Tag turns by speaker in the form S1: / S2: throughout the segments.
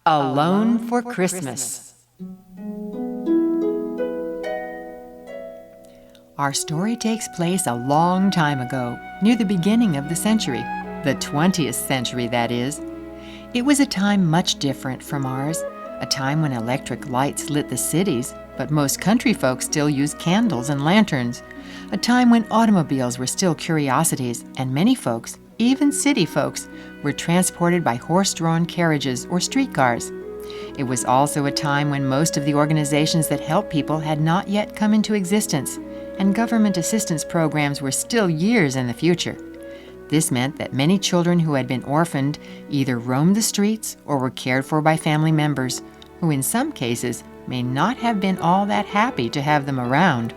S1: Alone for Christmas. Our story takes place a long time ago, near the beginning of the century, the 20th century, that is. It was a time much different from ours, a time when electric lights lit the cities, but most country folks still used candles and lanterns, a time when automobiles were still curiosities, and many folks, even city folks, were transported by horse-drawn carriages or streetcars. It was also a time when most of the organizations that help people had not yet come into existence, and government assistance programs were still years in the future. This meant that many children who had been orphaned either roamed the streets or were cared for by family members, who in some cases may not have been all that happy to have them around.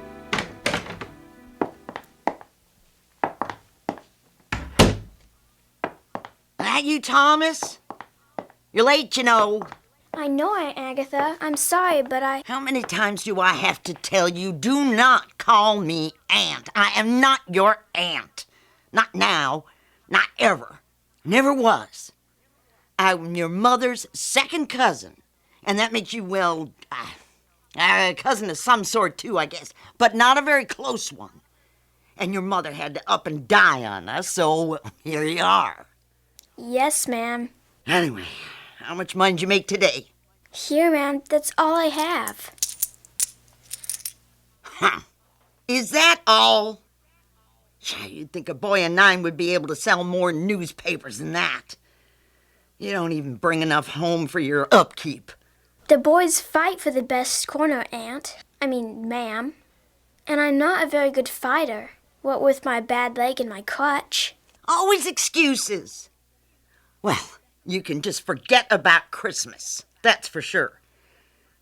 S2: That you, Thomas? You're late, you know.
S3: I know, Aunt Agatha. I'm sorry, but
S2: How many times do I have to tell you, do not call me Aunt? I am not your aunt. Not now. Not ever. Never was. I'm your mother's second cousin. And that makes you, well, a cousin of some sort, too, I guess. But not a very close one. And your mother had to up and die on us, so here you are.
S3: Yes, ma'am.
S2: Anyway, how much money did you make today?
S3: Here, ma'am. That's all I have.
S2: Huh. Is that all? You'd think a boy of 9 would be able to sell more newspapers than that. You don't even bring enough home for your upkeep.
S3: The boys fight for the best corner, ma'am. And I'm not a very good fighter, what with my bad leg and my crutch.
S2: Always excuses. Well, you can just forget about Christmas, that's for sure.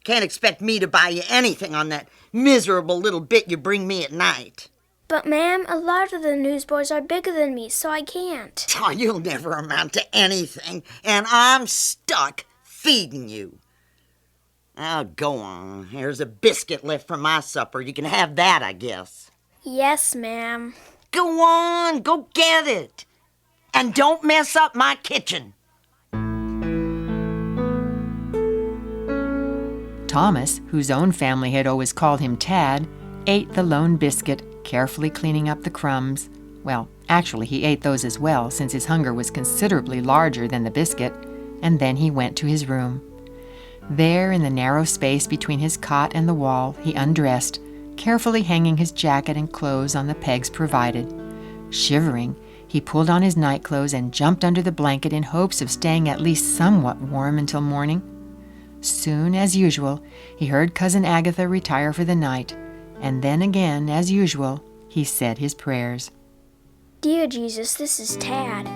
S2: Can't expect me to buy you anything on that miserable little bit you bring me at night.
S3: But, ma'am, a lot of the newsboys are bigger than me, so I can't.
S2: Oh, you'll never amount to anything, and I'm stuck feeding you. Now, go on. Here's a biscuit left from my supper. You can have that, I guess.
S3: Yes, ma'am.
S2: Go on, go get it. And don't mess up my kitchen.
S1: Thomas, whose own family had always called him Tad, ate the lone biscuit, carefully cleaning up the crumbs. Well, actually, he ate those as well, since his hunger was considerably larger than the biscuit, and then he went to his room. There, in the narrow space between his cot and the wall, he undressed, carefully hanging his jacket and clothes on the pegs provided. Shivering, he pulled on his nightclothes and jumped under the blanket in hopes of staying at least somewhat warm until morning. Soon, as usual, he heard Cousin Agatha retire for the night, and then again, as usual, he said his prayers.
S3: Dear Jesus, this is Tad.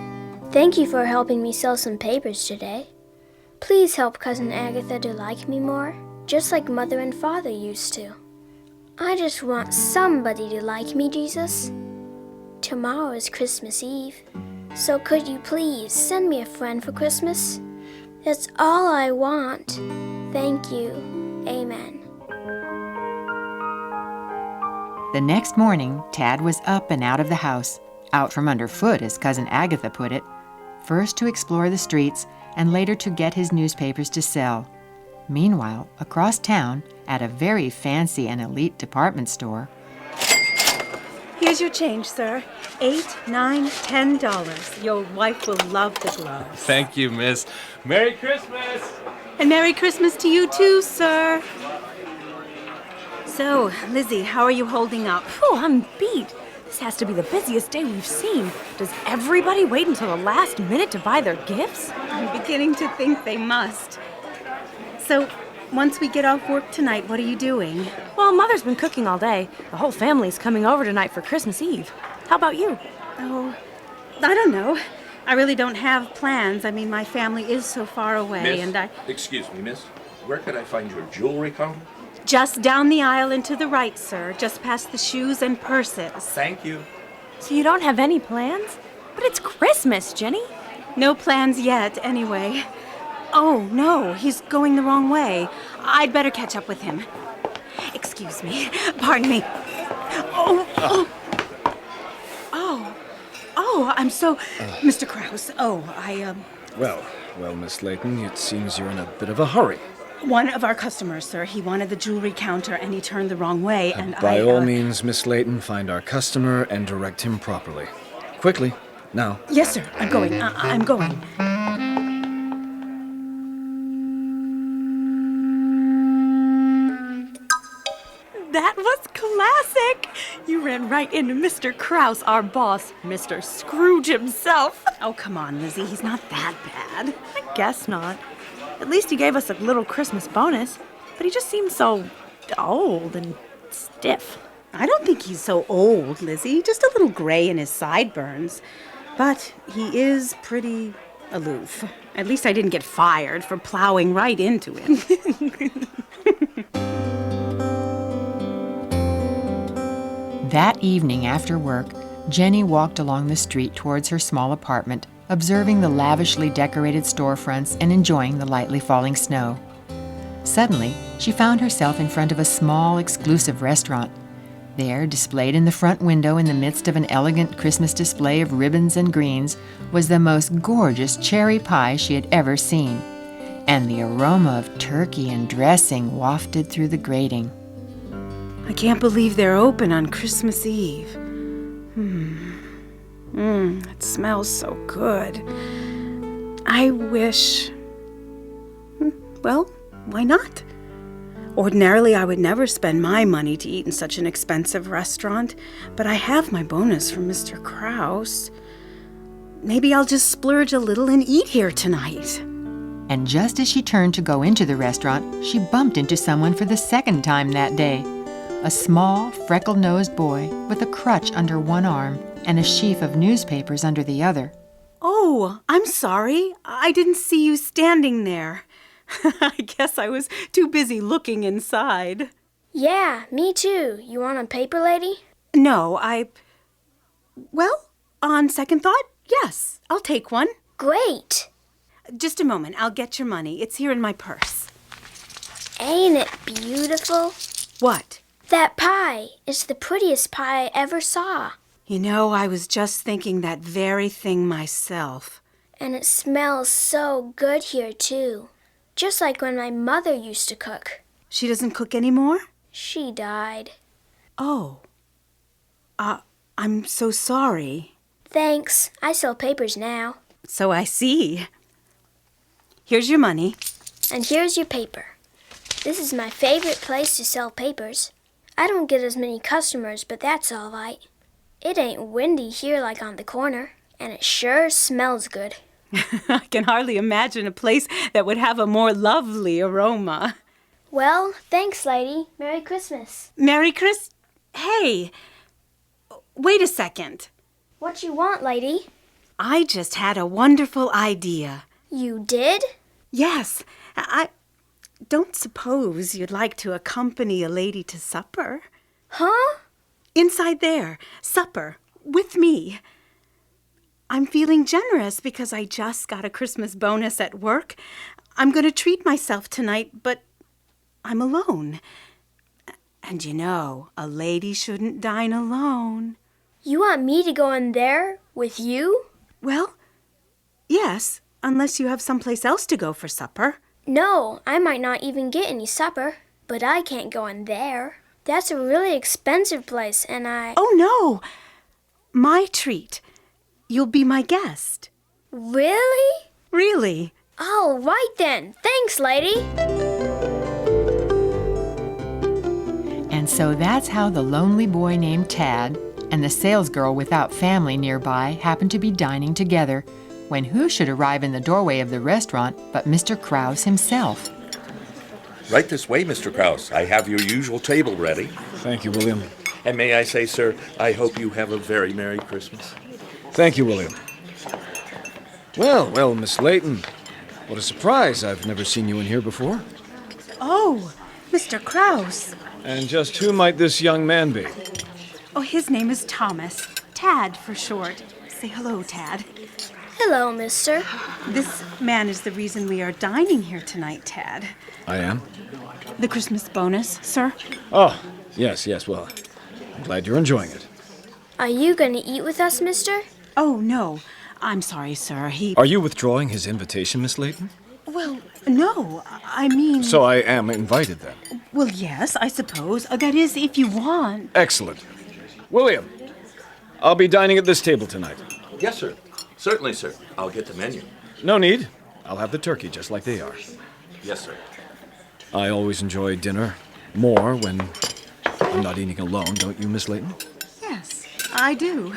S3: Thank you for helping me sell some papers today. Please help Cousin Agatha to like me more, just like Mother and Father used to. I just want somebody to like me, Jesus. Tomorrow is Christmas Eve, so could you please send me a friend for Christmas? That's all I want. Thank you. Amen.
S1: The next morning, Tad was up and out of the house, out from underfoot, as Cousin Agatha put it, first to explore the streets and later to get his newspapers to sell. Meanwhile, across town, at a very fancy and elite department store,
S4: Here's your change, sir. $8, $9, $10. Your wife will love the gloves.
S5: Thank you, miss. Merry Christmas!
S4: And Merry Christmas to you too, sir. So, Lizzie, how are you holding up?
S6: Oh, I'm beat. This has to be the busiest day we've seen. Does everybody wait until the last minute to buy their gifts?
S4: I'm beginning to think they must. So, once we get off work tonight, what are you doing?
S6: Well, Mother's been cooking all day. The whole family's coming over tonight for Christmas Eve. How about you?
S4: Oh, I don't know. I really don't have plans. My family is so far away,
S7: Miss,
S4: and I...
S7: Excuse me, miss. Where could I find your jewelry counter?
S4: Just down the aisle and to the right, sir. Just past the shoes and purses.
S7: Thank you.
S6: So you don't have any plans? But it's Christmas, Jenny.
S4: No plans yet, anyway. Oh, no, he's going the wrong way. I'd better catch up with him. Excuse me. Pardon me. Oh, I'm so... Mr. Krause. Oh,
S8: Well, Well, Miss Layton, it seems you're in a bit of a hurry.
S4: One of our customers, sir, he wanted the jewelry counter and he turned the wrong way, and
S8: By all means, Miss Layton, find our customer and direct him properly. Quickly, now.
S4: Yes, sir, I'm going. I'm going.
S6: That was classic! You ran right into Mr. Krause, our boss, Mr. Scrooge himself.
S4: Oh, come on, Lizzie, he's not that bad.
S6: I guess not. At least he gave us a little Christmas bonus, but he just seems so old and stiff.
S4: I don't think he's so old, Lizzie, just a little gray in his sideburns. But he is pretty aloof. At least I didn't get fired for plowing right into him.
S1: That evening after work, Jenny walked along the street towards her small apartment, observing the lavishly decorated storefronts and enjoying the lightly falling snow. Suddenly, she found herself in front of a small, exclusive restaurant. There, displayed in the front window in the midst of an elegant Christmas display of ribbons and greens, was the most gorgeous cherry pie she had ever seen, and the aroma of turkey and dressing wafted through the grating.
S4: I can't believe they're open on Christmas Eve. It smells so good. I wish... Well, why not? Ordinarily, I would never spend my money to eat in such an expensive restaurant, but I have my bonus from Mr. Krause. Maybe I'll just splurge a little and eat here tonight.
S1: And just as she turned to go into the restaurant, she bumped into someone for the second time that day. A small, freckle-nosed boy with a crutch under one arm and a sheaf of newspapers under the other.
S4: Oh, I'm sorry. I didn't see you standing there. I guess I was too busy looking inside.
S3: Yeah, me too. You want a paper, lady?
S4: No, Well, on second thought, yes, I'll take one.
S3: Great.
S4: Just a moment, I'll get your money. It's here in my purse.
S3: Ain't it beautiful?
S4: What?
S3: That pie is the prettiest pie I ever saw.
S4: You know, I was just thinking that very thing myself.
S3: And it smells so good here, too. Just like when my mother used to cook.
S4: She doesn't cook anymore?
S3: She died.
S4: Oh. I'm so sorry.
S3: Thanks. I sell papers now.
S4: So I see. Here's your money.
S3: And here's your paper. This is my favorite place to sell papers. I don't get as many customers, but that's all right. It ain't windy here like on the corner, and it sure smells good.
S4: I can hardly imagine a place that would have a more lovely aroma.
S3: Well, thanks, lady. Merry Christmas.
S4: Merry Christmas. Hey, wait a second.
S3: What you want, lady?
S4: I just had a wonderful idea.
S3: You did?
S4: Yes, I don't suppose you'd like to accompany a lady to supper?
S3: Huh?
S4: Inside there, supper, with me. I'm feeling generous because I just got a Christmas bonus at work. I'm going to treat myself tonight, but I'm alone. And you know, a lady shouldn't dine alone.
S3: You want me to go in there with you?
S4: Well, yes, unless you have someplace else to go for supper.
S3: No, I might not even get any supper, but I can't go in there. That's a really expensive place, and
S4: Oh, no! My treat. You'll be my guest.
S3: Really?
S4: Really?
S3: All right then. Thanks, lady.
S1: And so that's how the lonely boy named Tad and the salesgirl without family nearby happened to be dining together, when who should arrive in the doorway of the restaurant but Mr. Krause himself.
S7: Right this way, Mr. Krause. I have your usual table ready.
S8: Thank you, William.
S7: And may I say, sir, I hope you have a very Merry Christmas.
S8: Thank you, William. Well, Miss Layton. What a surprise. I've never seen you in here before.
S4: Oh, Mr. Krause.
S8: And just who might this young man be?
S4: Oh, his name is Thomas. Tad, for short. Say hello, Tad.
S3: Hello, mister.
S4: This man is the reason we are dining here tonight, Tad.
S8: I am?
S4: The Christmas bonus, sir.
S8: Oh, yes, well, I'm glad you're enjoying it.
S3: Are you going to eat with us, mister?
S4: Oh, no. I'm sorry, sir.
S8: Are you withdrawing his invitation, Miss Layton?
S4: Well, no. I mean...
S8: So I am invited then.
S4: Well, yes, I suppose. That is, if you want.
S8: Excellent. William, I'll be dining at this table tonight.
S7: Yes, sir. Certainly, sir. I'll get the menu.
S8: No need. I'll have the turkey just like they are.
S7: Yes, sir.
S8: I always enjoy dinner more when I'm not eating alone, don't you, Miss Layton?
S4: Yes, I do.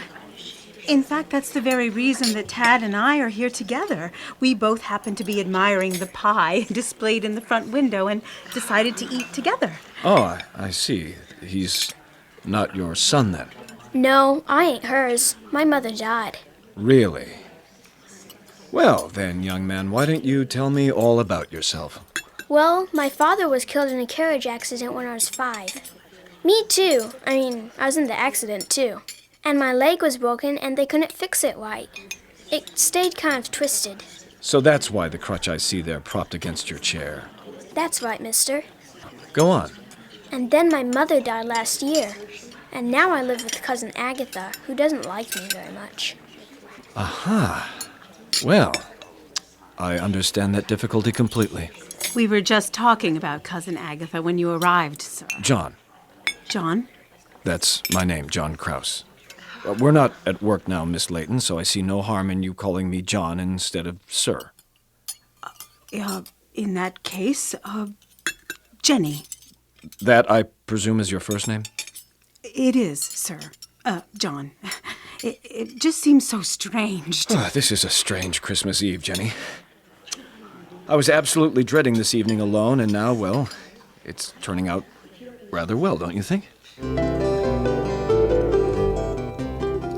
S4: In fact, that's the very reason that Tad and I are here together. We both happen to be admiring the pie displayed in the front window and decided to eat together.
S8: Oh, I see. He's not your son, then?
S3: No, I ain't hers. My mother died.
S8: Really? Well, then, young man, why don't you tell me all about yourself?
S3: Well, my father was killed in a carriage accident when I was 5. Me too. I was in the accident too. And my leg was broken and they couldn't fix it right. It stayed kind of twisted.
S8: So that's why the crutch I see there propped against your chair.
S3: That's right, mister.
S8: Go on.
S3: And then my mother died last year. And now I live with Cousin Agatha, who doesn't like me very much.
S8: Aha. Well, I understand that difficulty completely.
S4: We were just talking about Cousin Agatha when you arrived, sir.
S8: John.
S4: John?
S8: That's my name, John Kraus. We're not at work now, Miss Layton, so I see no harm in you calling me John instead of Sir.
S4: In that case, Jenny.
S8: That, I presume, is your first name?
S4: It is, sir. John. It just seems so strange to...
S8: This is a strange Christmas Eve, Jenny. I was absolutely dreading this evening alone, and now, well, it's turning out rather well, don't you think?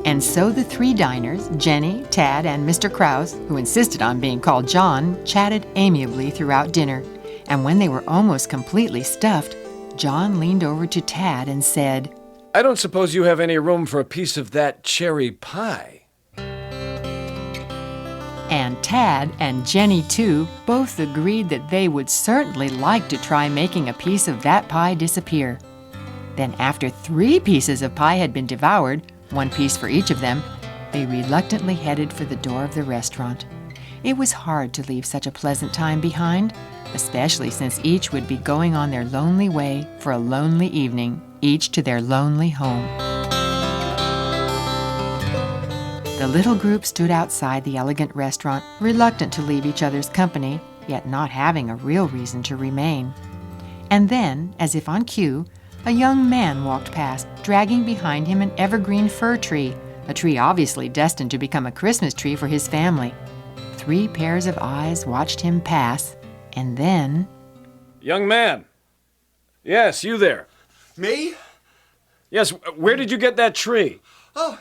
S1: And so the 3 diners, Jenny, Tad, and Mr. Kraus, who insisted on being called John, chatted amiably throughout dinner. And when they were almost completely stuffed, John leaned over to Tad and said,
S8: I don't suppose you have any room for a piece of that cherry pie.
S1: And Tad and Jenny, too, both agreed that they would certainly like to try making a piece of that pie disappear. Then after 3 pieces of pie had been devoured, 1 piece for each of them, they reluctantly headed for the door of the restaurant. It was hard to leave such a pleasant time behind, especially since each would be going on their lonely way for a lonely evening, each to their lonely home. The little group stood outside the elegant restaurant, reluctant to leave each other's company, yet not having a real reason to remain. And then, as if on cue, a young man walked past, dragging behind him an evergreen fir tree, a tree obviously destined to become a Christmas tree for his family. 3 pairs of eyes watched him pass, and then...
S8: Young man. Yes, you there.
S9: Me?
S8: Yes, where did you get that tree?
S9: Oh,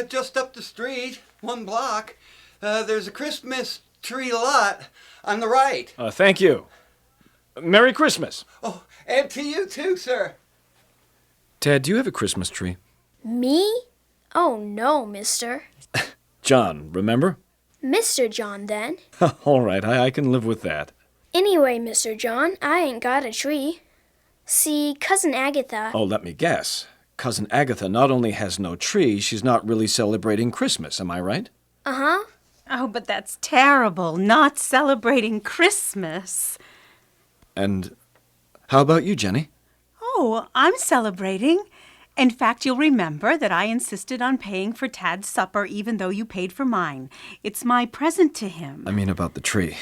S9: just up the street, 1 block. There's a Christmas tree lot on the right.
S8: Thank you. Merry Christmas.
S9: Oh, and to you too, sir.
S8: Ted, do you have a Christmas tree?
S3: Me? Oh, no, mister.
S8: John, remember?
S3: Mr. John, then.
S8: All right, I can live with that.
S3: Anyway, Mr. John, I ain't got a tree. See, Cousin Agatha...
S8: Oh, let me guess. Cousin Agatha not only has no tree, she's not really celebrating Christmas, am I right?
S3: Uh-huh.
S4: Oh, but that's terrible, not celebrating Christmas.
S8: And how about you, Jenny?
S4: Oh, I'm celebrating. In fact, you'll remember that I insisted on paying for Tad's supper even though you paid for mine. It's my present to him.
S8: I mean about the tree.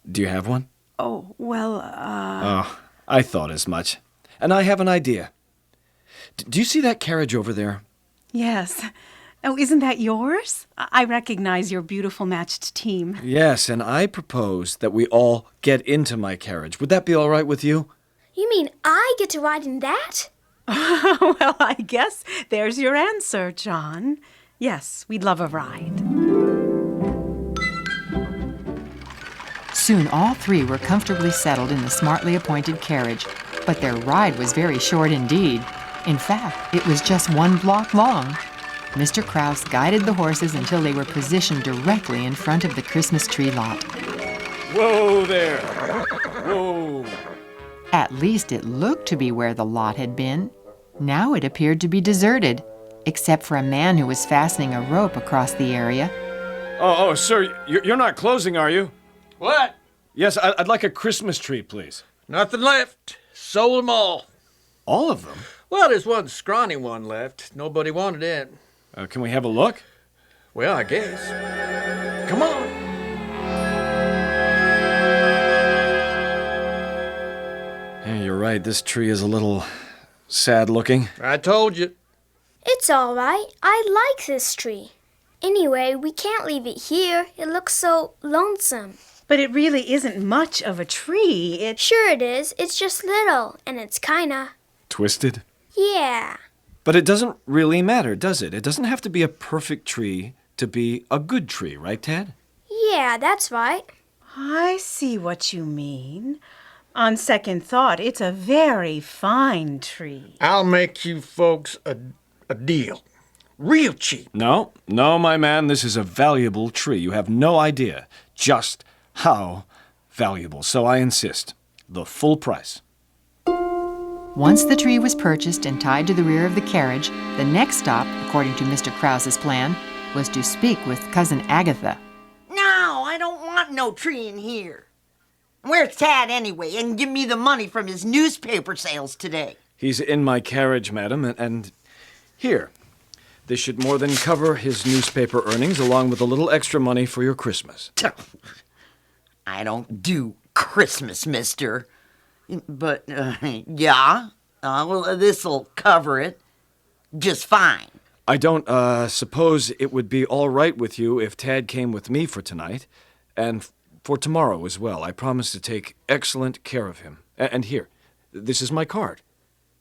S8: Do you have one?
S4: Oh, well,
S8: Oh, I thought as much. And I have an idea. Do you see that carriage over there?
S4: Yes. Oh, isn't that yours? I recognize your beautiful matched team.
S8: Yes, and I propose that we all get into my carriage. Would that be all right with you?
S3: You mean I get to ride in that?
S4: Well, I guess there's your answer, John. Yes, we'd love a ride.
S1: Soon all 3 were comfortably settled in the smartly appointed carriage, but their ride was very short indeed. In fact, it was just 1 block long. Mr. Kraus guided the horses until they were positioned directly in front of the Christmas tree lot.
S8: Whoa there! Whoa!
S1: At least it looked to be where the lot had been. Now it appeared to be deserted, except for a man who was fastening a rope across the area.
S8: Oh, sir, you're not closing, are you?
S10: What?
S8: Yes, I'd like a Christmas tree, please.
S10: Nothing left. Sold them all.
S8: All of them?
S10: Well, there's one scrawny one left. Nobody wanted it.
S8: Can we have a look?
S10: Well, I guess. Come on.
S8: Yeah, you're right. This tree is a little sad looking.
S10: I told you.
S3: It's all right. I like this tree. Anyway, we can't leave it here. It looks so lonesome.
S4: But it really isn't much of a tree.
S3: Sure it is. It's just little, and it's kinda...
S8: Twisted?
S3: Yeah.
S8: But it doesn't really matter, does it? It doesn't have to be a perfect tree to be a good tree, right, Tad?
S3: Yeah, that's right.
S4: I see what you mean. On second thought, it's a very fine tree.
S10: I'll make you folks a deal. Real cheap.
S8: No, my man, this is a valuable tree. You have no idea just how valuable. So I insist. The full price.
S1: Once the tree was purchased and tied to the rear of the carriage, the next stop, according to Mr. Krause's plan, was to speak with Cousin Agatha.
S2: No, I don't want no tree in here. Where's Tad anyway? And give me the money from his newspaper sales today.
S8: He's in my carriage, madam, and here. This should more than cover his newspaper earnings, along with a little extra money for your Christmas.
S2: I don't do Christmas, mister. But, yeah, well, this'll cover it just fine.
S8: I don't, suppose it would be all right with you if Tad came with me for tonight, and for tomorrow as well. I promise to take excellent care of him. And here, this is my card.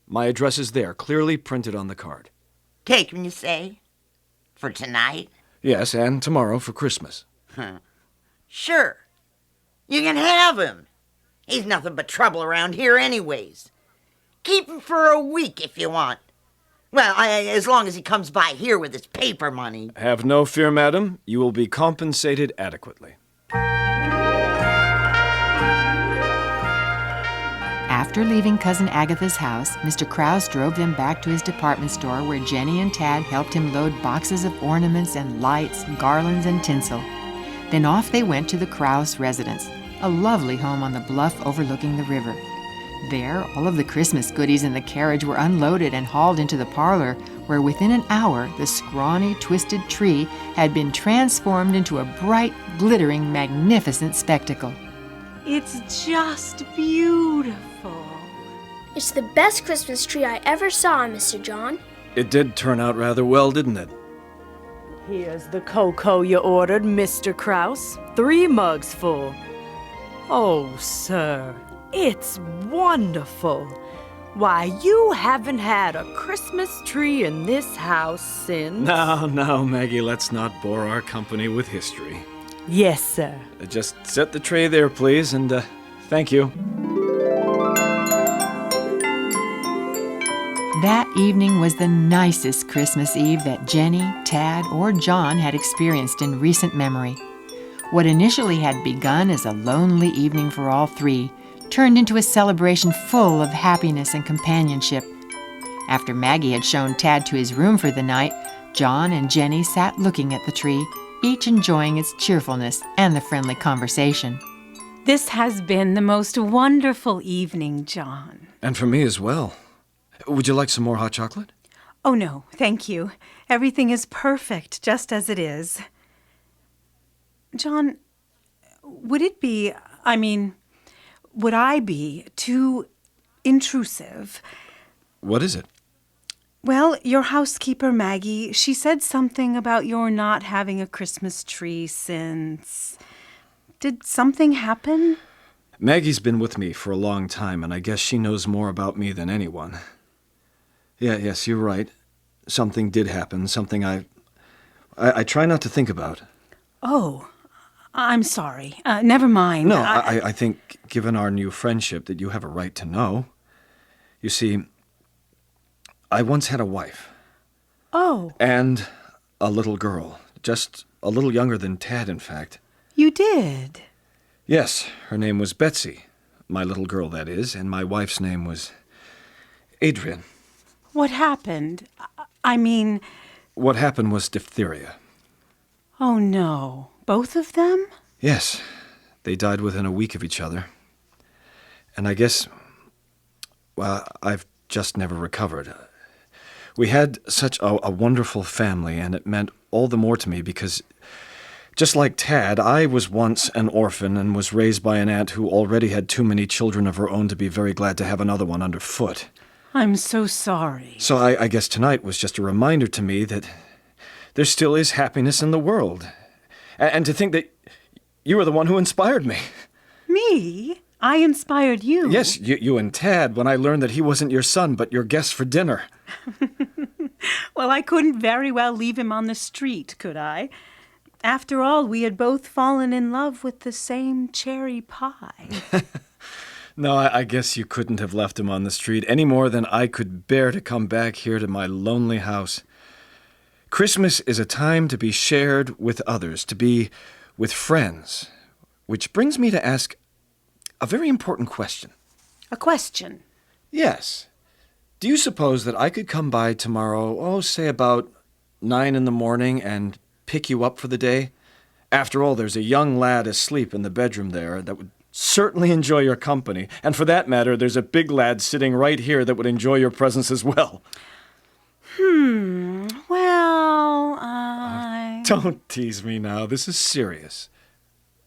S8: My address is there, clearly printed on the card.
S2: Take him, you say? For tonight?
S8: Yes, and tomorrow for Christmas.
S2: Sure. You can have him. He's nothing but trouble around here anyways. Keep him for a week if you want. Well, as long as he comes by here with his paper money.
S8: Have no fear, madam. You will be compensated adequately.
S1: After leaving Cousin Agatha's house, Mr. Krause drove them back to his department store where Jenny and Tad helped him load boxes of ornaments and lights, garlands, and tinsel. Then off they went to the Krause residence, a lovely home on the bluff overlooking the river. There, all of the Christmas goodies in the carriage were unloaded and hauled into the parlor, where within an hour the scrawny, twisted tree had been transformed into a bright, glittering, magnificent spectacle.
S6: It's just beautiful.
S3: It's the best Christmas tree I ever saw, Mr. John.
S8: It did turn out rather well, didn't it?
S6: Here's the cocoa you ordered, Mr. Krause. 3 mugs full. Oh, sir, it's wonderful. Why, you haven't had a Christmas tree in this house since...
S8: No, Maggie, let's not bore our company with history.
S6: Yes, sir.
S8: Just set the tray there, please, and thank you.
S1: That evening was the nicest Christmas Eve that Jenny, Tad, or John had experienced in recent memory. What initially had begun as a lonely evening for all three turned into a celebration full of happiness and companionship. After Maggie had shown Tad to his room for the night, John and Jenny sat looking at the tree, each enjoying its cheerfulness and the friendly conversation.
S11: This has been the most wonderful evening, John.
S8: And for me as well. Would you like some more hot chocolate?
S11: Oh, no, thank you. Everything is perfect, just as it is. John, would I be too intrusive?
S8: What is it?
S11: Well, your housekeeper, Maggie, she said something about your not having a Christmas tree since... Did something happen?
S8: Maggie's been with me for a long time, and I guess she knows more about me than anyone. Yes, you're right. Something did happen, something I try not to think about.
S11: Oh, I'm sorry. Never mind.
S8: No, I think, given our new friendship, that you have a right to know. You see, I once had a wife.
S11: Oh.
S8: And a little girl. Just a little younger than Tad, in fact.
S11: You did?
S8: Yes, her name was Betsy. My little girl, that is, and my wife's name was Adrian.
S11: What happened?
S8: What happened was diphtheria.
S11: Oh, no. Both of them?
S8: Yes, they died within a week of each other. And I guess, well, I've just never recovered. We had such a wonderful family, and it meant all the more to me because, just like Tad, I was once an orphan and was raised by an aunt who already had too many children of her own to be very glad to have another one underfoot.
S11: I'm so sorry.
S8: So I guess tonight was just a reminder to me that there still is happiness in the world. And to think that you were the one who inspired me.
S11: Me? I inspired you?
S8: Yes, you and Tad, when I learned that he wasn't your son, but your guest for dinner.
S11: Well, I couldn't very well leave him on the street, could I? After all, we had both fallen in love with the same cherry pie.
S8: No, I guess you couldn't have left him on the street any more than I could bear to come back here to my lonely house. Christmas is a time to be shared with others, to be with friends, which brings me to ask a very important question.
S11: A question?
S8: Yes. Do you suppose that I could come by tomorrow, say about 9 in the morning, and pick you up for the day? After all, there's a young lad asleep in the bedroom there that would certainly enjoy your company. And for that matter, there's a big lad sitting right here that would enjoy your presence as well.
S11: Well,
S8: Don't tease me now. This is serious.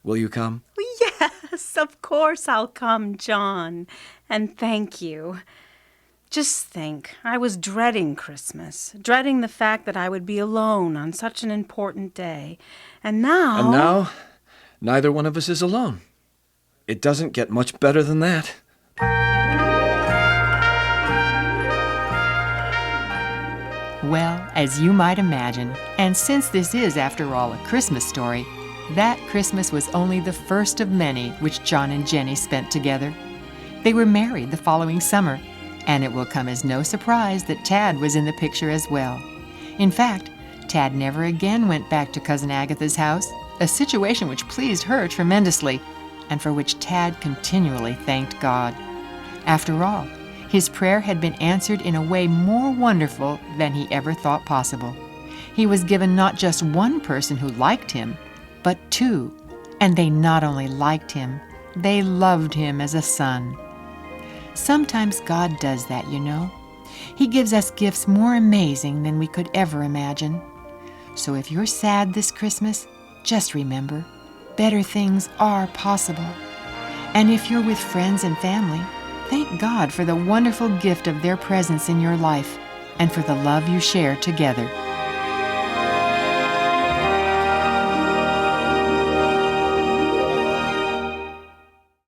S8: Will you come?
S11: Yes, of course I'll come, John. And thank you. Just think, I was dreading Christmas, dreading the fact that I would be alone on such an important day. And now...
S8: And now, neither one of us is alone. It doesn't get much better than that.
S1: Well, as you might imagine, and since this is, after all, a Christmas story, that Christmas was only the first of many which John and Jenny spent together. They were married the following summer, and it will come as no surprise that Tad was in the picture as well. In fact, Tad never again went back to Cousin Agatha's house, a situation which pleased her tremendously, and for which Tad continually thanked God. After all, his prayer had been answered in a way more wonderful than he ever thought possible. He was given not just one person who liked him, but two, and they not only liked him, they loved him as a son. Sometimes God does that, you know. He gives us gifts more amazing than we could ever imagine. So if you're sad this Christmas, just remember, better things are possible. And if you're with friends and family, thank God for the wonderful gift of their presence in your life and for the love you share together.